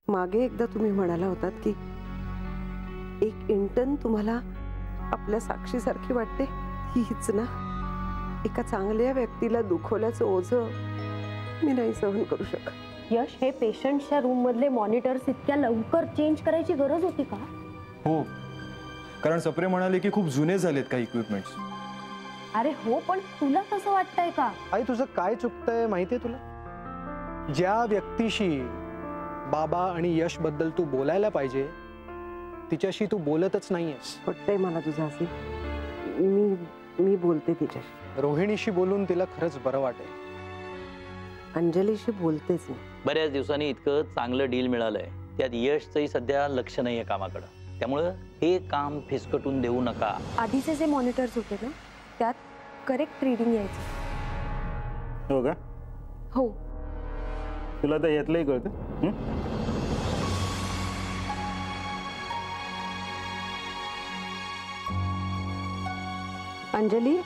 मागे एकदा तुम्ही म्हणाला होतात की एक इंटर्न तुम्हाला आपल्या साक्षीसारखी वाटते, हीच ना? एका चांगल्या व्यक्तीला दुखवल्याचं ओझं मी नाही सहन करू शकत. यश, हे पेशंटच्या रूम मधले मॉनिटर्स इतक्या लवकर चेंज करायची गरज होती का? हो, कारण सप्रे म्हणाले की खूप जुने झालेत काही इक्विपमेंट्स. अरे हो, पण तुला तसं वाटतंय का? आई, तुझं काय चुकतंय माहितीये तुला? ज्या व्यक्तीशी बाबा आणि यश बद्दल तू बोलायला पाहिजे तिच्याशी तू बोलतच नाहीयेस. पटतंय मला तुझं असेल. मी बोलते तिच्याशी. रोहिणीशी बोलून तिला खरंच बरं वाटेल. अंजलीशी बोलतेच मी. बऱ्याच दिवसांनी इतकं चांगलं डील मिळालंय, त्यात यशचंही सध्या लक्ष नाहीये कामाकडं. त्यामुळं हे काम फिसकटून देऊ नका. आधीचे जे मॉनिटर्स होते ना, त्यात करेक्ट रीडिंग यायचं. हो का? हो. तुला तर यातलंही कळतं? अंजली,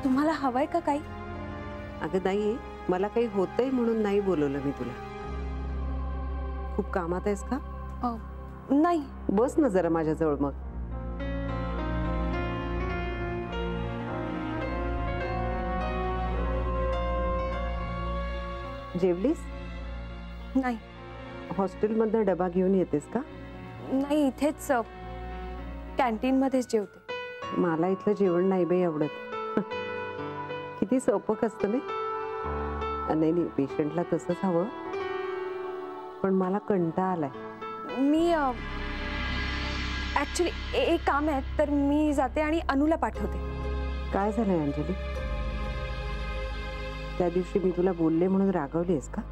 तुम्हाला हवंय का काही? अगं नाही, मला काही होतंय म्हणून नाही बोलवलं मी तुला. खूप कामात आहेस का? नाही. बस ना जरा माझ्याजवळ. मग जेवलीस? नाही. हॉस्टेलमधनं डबा घेऊन येतेस का? नाही, इथेच कॅन्टीन मध्येच जेवते. मला इथलं जेवण नाही बाई आवडत. किती सपक असतं नाही. नाही, पेशंटला तसंच हवं, पण मला कंटाळा आलाय. मी ऍक्च्युली एक काम आहे, तर मी जाते आणि अनुला पाठवते. काय झालंय अंजली? त्या दिवशी मी तुला बोलले म्हणून रागवलीस का?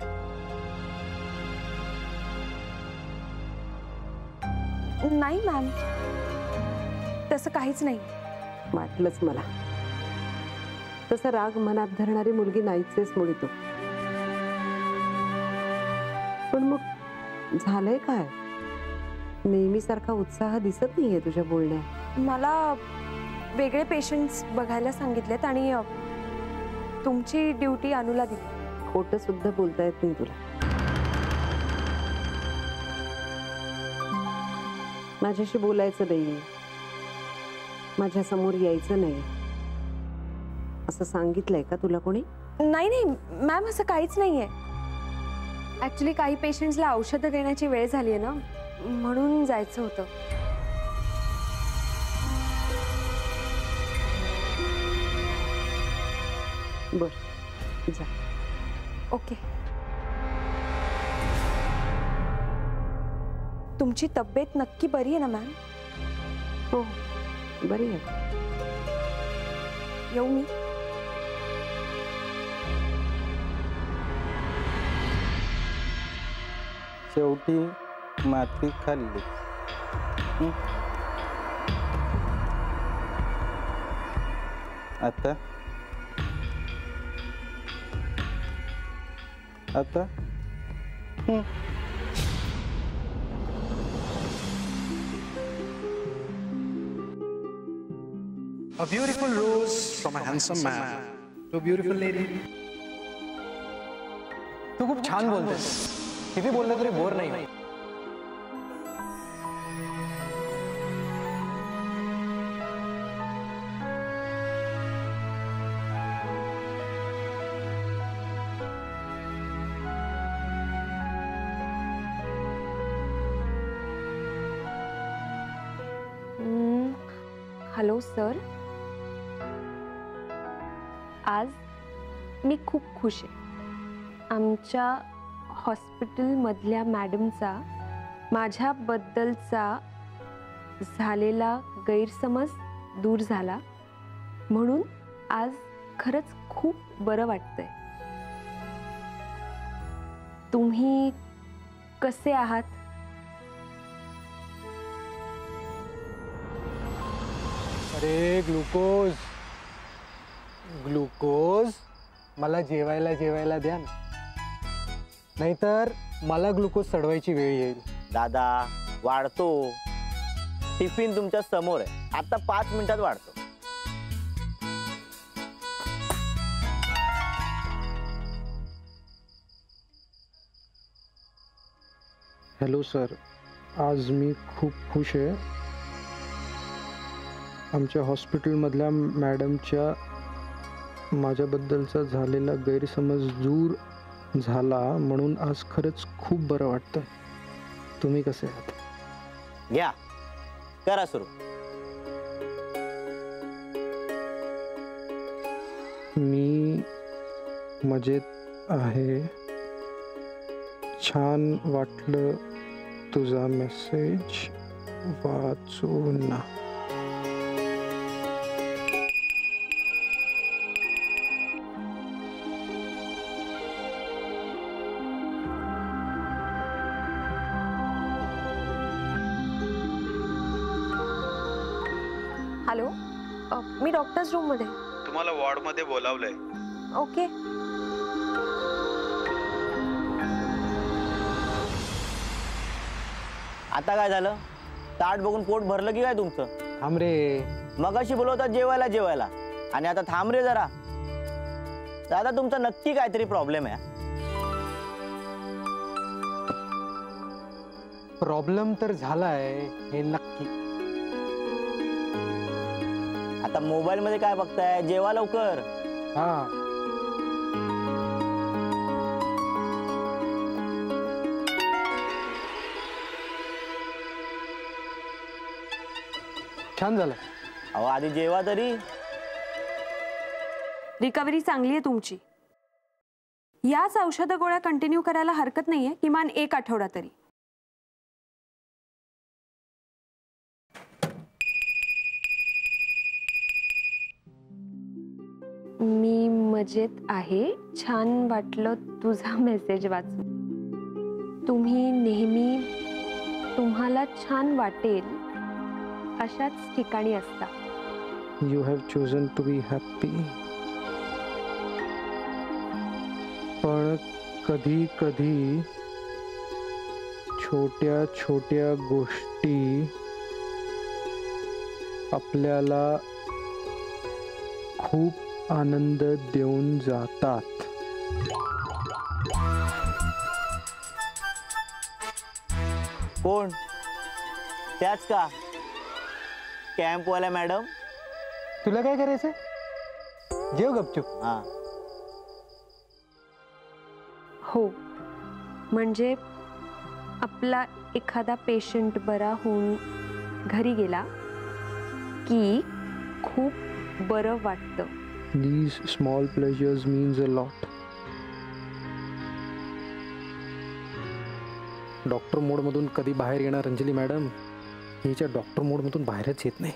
नाही मॅम, तसं काहीच नाही. वाटलंच मला. तसं राग मनात धरणारी मुलगी नाहीच मुळी तू. पण मग झालंय काय? नेहमीसारखा उत्साह दिसत नाहीये तुझ्या बोलण्यात. मला वेगळे पेशंट्स बघायला सांगितलेत आणि तुमची ड्युटी अनुला दिली. खोटं सुद्धा बोलता येत नाही तुला. माझ्याशी बोलायचं नाही, माझ्या समोर यायचं नाही असं सांगितलंय का तुला कोणी? नाही नाही मॅम, असं काहीच नाहीये. ऍक्च्युली काही पेशंट्सला औषधं देण्याची वेळ झाली आहे ना, म्हणून जायचं होतं. बर जा. ओके. तुमची तब्येत नक्की बरी आहे ना मॅम? हो बरी आहे. येऊ मी? शेवटी माती खाल्ली. आता आता A beautiful rose from a handsome man to a beautiful lady. तू खूप छान बोलतेस. किती बोललं तरी बोर नाही होत. हॅलो सर, आज मी खूप खुश आहे. आमच्या हॉस्पिटलमधल्या मॅडमचा माझ्याबद्दलचा झालेला गैरसमज दूर झाला, म्हणून आज खरंच खूप बरं वाटतंय. तुम्ही कसे आहात? अरे ग्लुकोज ग्लुकोज, मला जेवायला द्या ना, नाहीतर मला ग्लुकोज चढवायची वेळ येईल. दादा वाढतो. टिफिन तुमच्या समोर आहे, आता 5 मिनिटात वाढतो. हॅलो सर, आज मी खूप खुश आहे. आमच्या हॉस्पिटलमधल्या मॅडमच्या माझ्याबद्दलचा झालेला गैरसमज दूर झाला म्हणून आज खरंच खूप बरं वाटतं. तुम्ही कसे आहात? घ्या, करा सुरू. मी मजेत आहे. छान वाटलं तुझा मेसेज वाचून. हॅलो, मी डॉक्टर्स रूम मध्ये. तुम्हाला वॉर्डमध्ये बोलावलंय. ओके. आता काय झालं? ताट बघून पोट भरलं की काय तुमचं? थांब रे. मगाशी बोलवता जेवायला जेवायला आणि आता थांब रे जरा. दादा तुमचा नक्की काहीतरी प्रॉब्लेम आहे. प्रॉब्लेम तर झालाय हे नक्की. आता मोबाईल मध्ये काय बघताय? जेवा लवकर. हा, छान झालं. अहो आधी जेवा तरी. रिकव्हरी चांगली आहे तुमची. याच औषध गोळ्या कंटिन्यू करायला हरकत नाहीये, किमान 1 आठवडा तरी. मी मजेत आहे. छान वाटलं तुझा मेसेज वाचून. तुम्ही नेहमी तुम्हाला छान वाटेल अशाच ठिकाणी असता. You have chosen to be happy. पण कधी कधी छोट्या छोट्या गोष्टी आपल्याला खूप आनंद देऊन जातात. कोण? त्याच का कॅम्पवाल्या मॅडम? तुला काय करायचंय? जेव गपचूप. हा, हो, म्हणजे आपला एखादा पेशंट बरा होऊन घरी गेला की खूप बरं वाटतं. These small pleasures means a lot. Doctor mode मधून कधी बाहेर येणार अंजली मॅडम? हिच्या डॉक्टर मोड मधून बाहेरच येत नाही.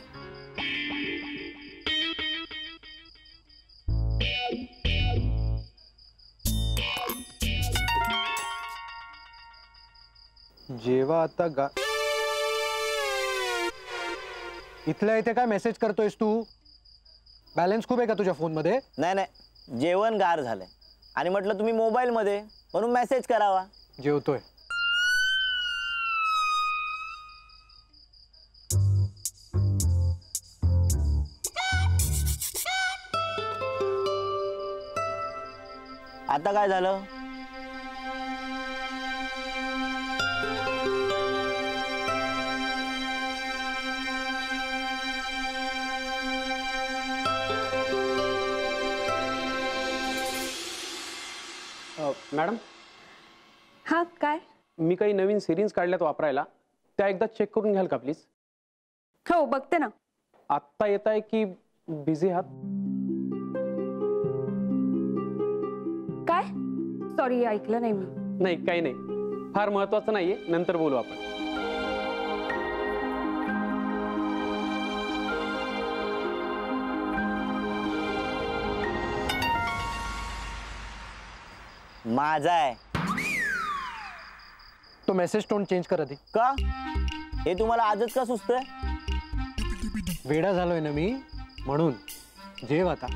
जेव्हा आता इथल्या इथे काय मेसेज करतोयस तू? बॅलन्स खूप आहे का तुझ्या फोन मध्ये? नाही नाही, जेवण गार झालंय आणि म्हटलं तुम्ही मोबाईल मध्ये म्हणून मेसेज करावा. जेवतोय. आता काय झालं? मॅडम, हा काय? मी काही नवीन सिरीज काढल्यात वापरायला, त्या एकदा चेक करून घ्याल का प्लीज? हो, बघते ना. आत्ता येत आहे की बिझी आहात? काय? सॉरी, ऐकलं नाही मी. नाही, काही नाही, फार महत्वाचं नाहीये, नंतर बोलू आपण. माझा आहे तो मेसेज टोन चेंज कर आधी. का? हे तुम्हाला आजच का सुचतंय? वेडा झालोय ना मी, म्हणून. जेव आता.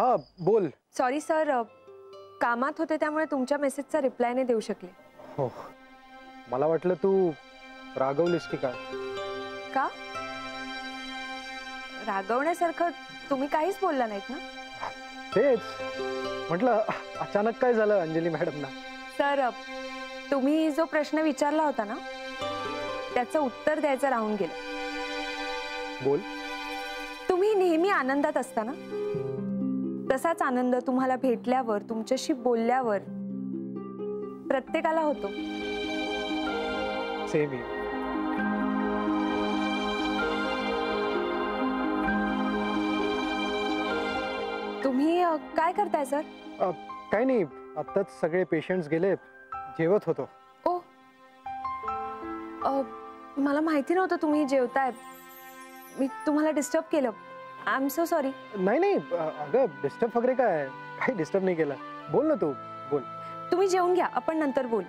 हा बोल. सॉरी सर, कामात होते त्यामुळे तुमच्या मेसेजचा रिप्लाय नाही देऊ शकले. हो, मला वाटलं तू रागवलीस की काय. का? रागवण्यासारखं तुम्ही काहीच बोलला नाहीत ना. तेच म्हटलं अचानक काय झालं अंजली मॅडमना. सर, तुम्ही जो प्रश्न विचारला होता ना त्याचं उत्तर द्यायचं राहून गेलं. बोल. तुम्ही नेहमी आनंदात असता ना, तसाच आनंद तुम्हाला भेटल्यावर, तुमच्याशी बोलल्यावर प्रत्येकाला होतो. सेम. तुम्ही काय करताय सर? काही नाही, आत्ताच सगळे पेशंट्स गेले, जेवत होतो. ओ, मला माहिती नव्हतं तुम्ही जेवताय. मी तुम्हाला डिस्टर्ब केलं. I am so sorry. नाही नाही, अगं डिस्टर्ब वगैरे काय, काही डिस्टर्ब नाही केलं. बोल ना तू, बोल. तुम्ही जेवून घ्या, आपण नंतर बोल.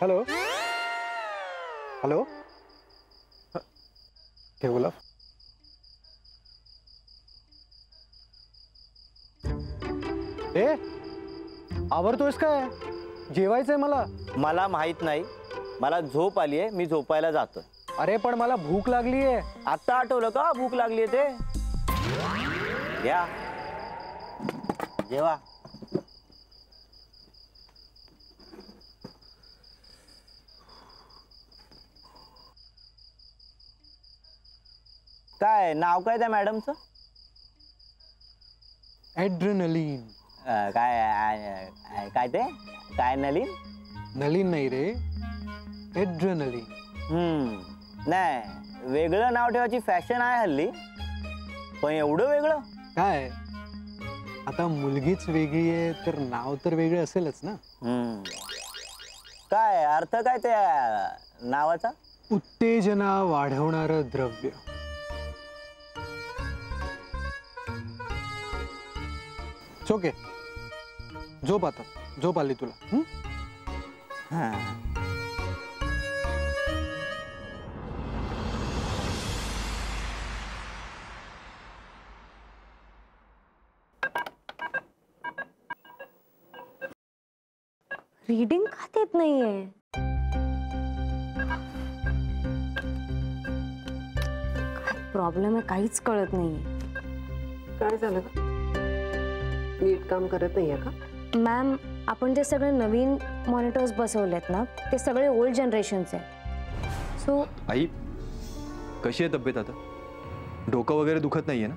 हॅलो हॅलो, ठेवला. ए, आवरतोयस काय? जेवायचंय मला. मला माहित नाही, मला झोप आली आहे, मी झोपायला जातोय. अरे पण मला भूक लागलीये. आता आठवलं का भूक लागली ते? या जेवा. काय नाव काय त्या मॅडमचं? ॲड्रेनलिन. काय काय ते काय नलीन? नलीन नाही रे, ॲड्रेनलिन. नाही, वेगळं नाव ठेवायची फॅशन आहे हल्ली, पण एवढं वेगळं काय? आता मुलगीच वेगळी आहे तर नाव तर वेगळं असेलच ना. काय अर्थ काय त्या नावाचा? उत्तेजना वाढवणारं द्रव्य. ओके, झोप आता. झोप आली तुला? रीडिंग का देत नाहीये? काय प्रॉब्लेम आहे काहीच कळत नाहीये. काय झालं? नीट काम करत नाहीये का? मॅम, आपण जे सगळे नवीन मॉनिटर्स बसवलेत ना, ते सगळे ओल्ड जनरेशनचे. सो आई, कशी आहे तब्येत आता? डोकं वगैरे दुखत नाहीये ना?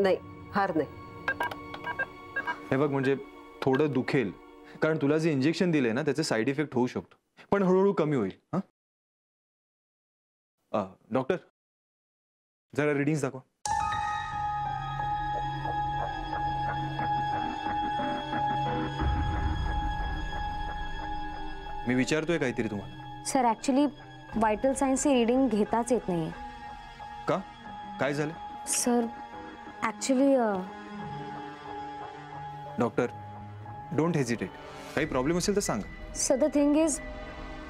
नाही, फार नाही. हे बघ, म्हणजे थोडं दुखेल, कारण तुला जे इंजेक्शन दिलंय ना त्याचे साईड इफेक्ट होऊ शकतो, पण हळूहळू कमी होईल. हा, डॉक्टर जरा रिडिंग्स दाखवा. मी विचारतोय काहीतरी तुम्हाला. सर, ॲक्च्युली वायटल सायन्सची रीडिंग घेताच येत नाहीये. का? काय झालं? Sir, actually doctor, don't hesitate. काही प्रॉब्लेम असेल तर सांग. सर, द थिंग इज,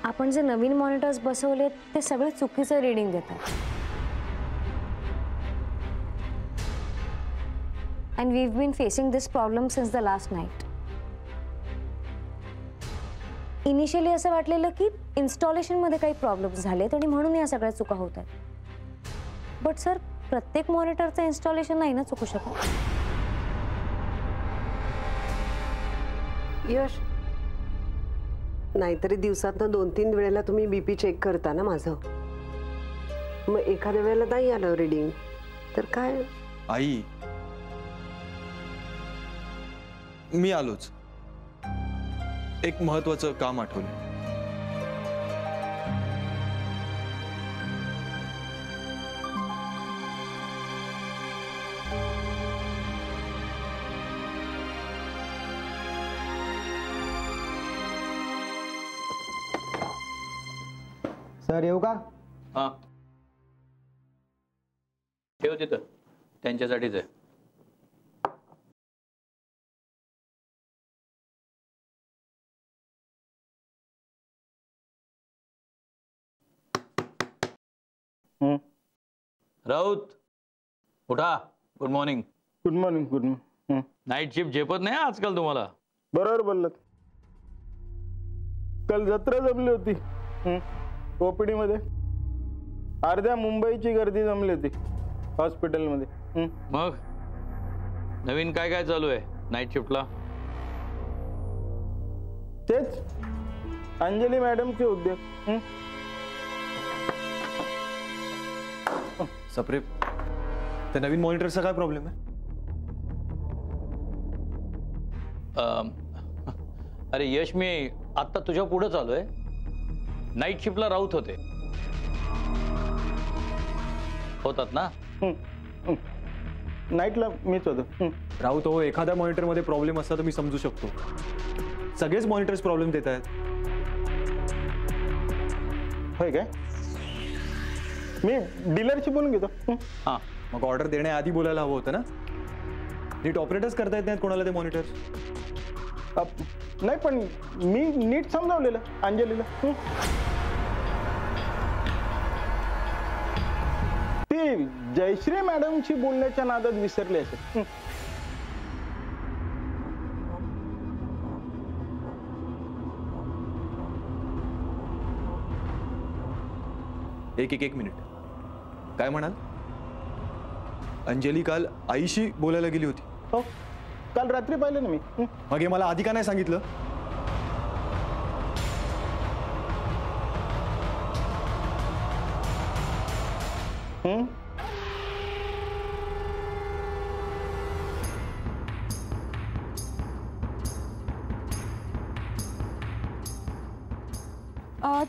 आपण जे नवीन मॉनिटर्स बसवलेत ते सगळे चुकीचं रीडिंग देतात. And we have been facing this problem since the last night. Initially असं वाटलेलं की इन्स्टॉलेशनमध्ये काही प्रॉब्लेम्स झालेत आणि म्हणून या सगळ्या चुका होत आहेत. बट सर, प्रत्येक मॉनिटरचं इन्स्टॉलेशन नाही ना चुकू शकत. यश, नाहीतरी दिवसातनं 2-3 वेळेला तुम्ही बीपी चेक करता ना माझं. मग एखाद्या वेळेला नाही आलं रीडिंग तर काय? आई, मी आलोच. एक महत्वाचं काम आठवलं. सर येऊ का? हा, ठेव तिथं, त्यांच्यासाठीच आहे. राऊत, उठा. Good morning. Good morning. Good morning. Night shift झेपत नाही आजकाल तुम्हाला. बरोबर बोललात. काल जत्रा जमली होती ओपीडी मध्ये. अर्ध्या मुंबईची गर्दी जमली होती हॉस्पिटलमध्ये. मग नवीन काय काय चालू आहे नाईट शिफ्टला? तेच अंजली मॅडमचे उद्योग. सप्रे, त्या नवीन मॉनिटरचा काय प्रॉब्लेम आहे? अरे यश, मी आत्ता तुझ्या पुढे चालूय. नाईट शिफ्टला राऊत होतात ना? नाईटला मीच होतो. राऊत हो, एखाद्या मॉनिटर मध्ये प्रॉब्लेम असता तर मी समजू शकतो. सगळेच मॉनिटर्स प्रॉब्लेम देत आहेत. होय काय? मी डीलरशी बोलून घेतो. हां, मग ऑर्डर देण्याआधी बोलायला हवं होतं ना. नीट ऑपरेटर्स करता येत नाहीत कोणाला ते मॉनिटर. नाही, पण मी नीट समजावलेलं अंजलीला. ते जयश्री मॅडमशी बोलण्याच्या नादात विसरले असेल. एक मिनिट. काय म्हणाल? अंजली काल आईशी बोलायला गेली होती. हो, काल रात्री पाहिलं ना मी. मग हे मला आधी का नाही सांगितलं?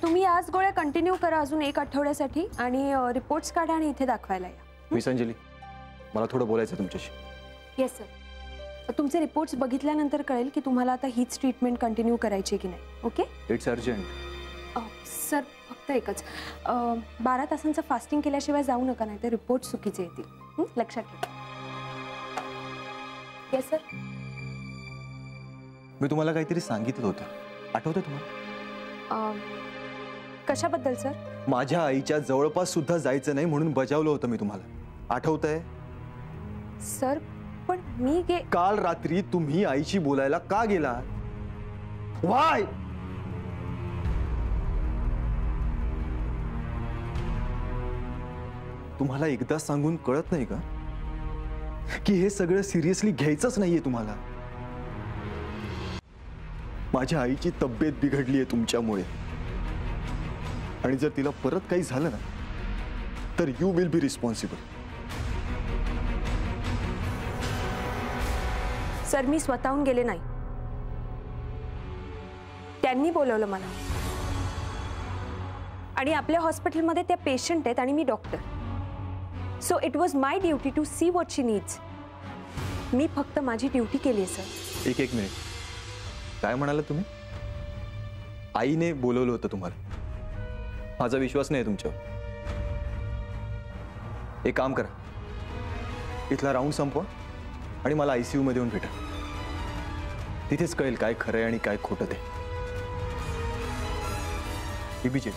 तुम्ही आज गोळ्या कंटिन्यू करा अजून 1 आठवड्यासाठी आणि रिपोर्ट्स काढा आणि इथे दाखवायला या. मिस अंजली, मला थोडं बोलायचं तुमच्याशी. Yes sir. तुमचे रिपोर्ट्स बघितल्यानंतर कळेल की तुम्हाला आता हीच ट्रीटमेंट कंटिन्यू करायची की नाही. ओके? It's urgent. सर, फक्त एकच, 12 तासांचं फास्टिंग केल्याशिवाय जाऊ नका, नाही तर रिपोर्ट चुकीचे येतील. लक्षात ठेवा. Yes sir. मी तुम्हाला काहीतरी सांगितलं होतं, आठवतं तुम्हाला? कशाबद्दल सर? माझ्या आईच्या जवळपास सुद्धा जायचं नाही म्हणून बजावलं होतं मी तुम्हाला. आठवतंय? सर, पण मी काल रात्री तुम्ही आईशी बोलायला का गेला? वाय? तुम्हाला एकदा सांगून कळत नाही का की हे सगळं सिरियसली घ्यायचंच नाहीये तुम्हाला? माझ्या आईची तब्येत बिघडली आहे तुमच्यामुळे, आणि जर तिला परत काही झालं ना तर you will be responsible. Sir, मी स्वतःहून गेले नाही, त्यांनी बोलवलं मला. आणि आपल्या हॉस्पिटलमध्ये त्या पेशंट आहेत आणि मी doctor. So it was my duty to see what she needs. मी फक्त माझी ड्युटी केली आहे सर. एक मिनिट. काय म्हणाला तुम्ही? आईने बोलवलं होतं तुम्हाला? माझा विश्वास नाही तुमच्यावर. एक काम करा, इथला राऊंड संपवा आणि मला ICU मध्ये येऊन भेटा. तिथेच कळेल काय खरं आहे आणि काय खोटं ते. इमिजिएट.